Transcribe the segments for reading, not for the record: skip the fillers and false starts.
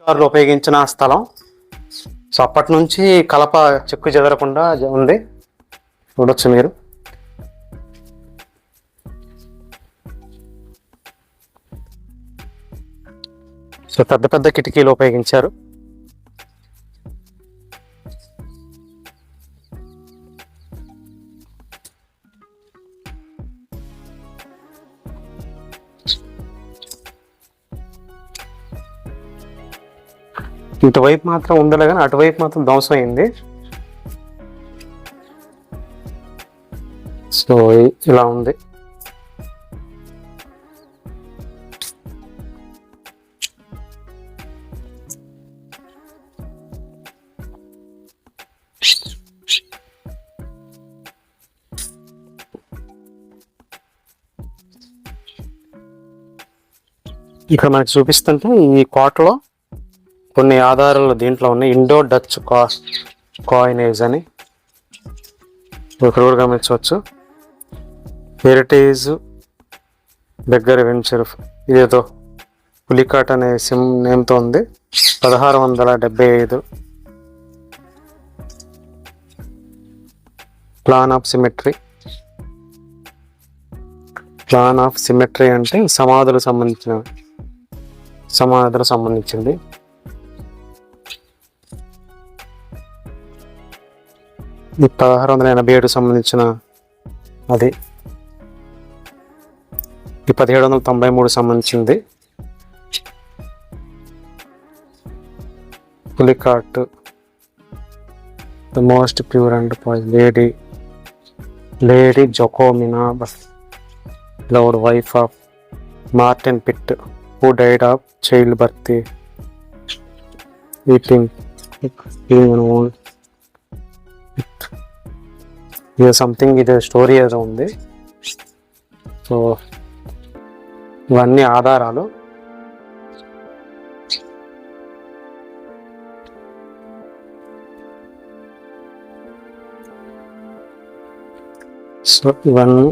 కార్లు ఉపయోగించిన స్థలం. సో అప్పటి నుంచి కలప చెక్కు చెదరకుండా ఉంది, చూడొచ్చు మీరు. సో పెద్ద పెద్ద కిటికీలు ఉపయోగించారు. ఇటువైపు మాత్రం ఉండలే కానీ అటువైపు మాత్రం ధ్వంసం అయింది. సో ఇలా ఉంది. ఇక్కడ మనకి చూపిస్తుంటే ఈ కోటలో కొన్ని ఆధారాలు దీంట్లో ఉన్నాయి. ఇండో డచ్ కాయినేజ్ అని ఇక్కడ కూడా గమనించవచ్చు. హెరిటేజ్ దగ్గర వెంచర్, ఇదేదో పులికాట్ అనే నేమ్తో ఉంది. 1675. Plan of symmetry. Plan of symmetry అంటే సమాధులకు సంబంధించింది. ఇది 1687 సంబంధించిన అది. ఇది 1793 సంబంధించింది. Pulicat the most pure and lady Jacomina Loud wife of Martin Pitt who died of childbirth, eating own. ఇది సంథింగ్, ఇది స్టోరీ ఏదో ఉంది. సో ఇవన్నీ ఆధారాలు. సో ఇవన్నీ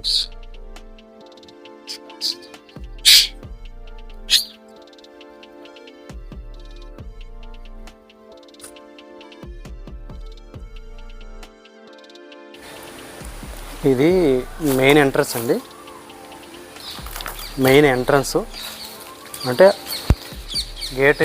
ఇది మెయిన్ ఎంట్రన్స్ అండి. మెయిన్ ఎంట్రన్స్ అంటే గేట్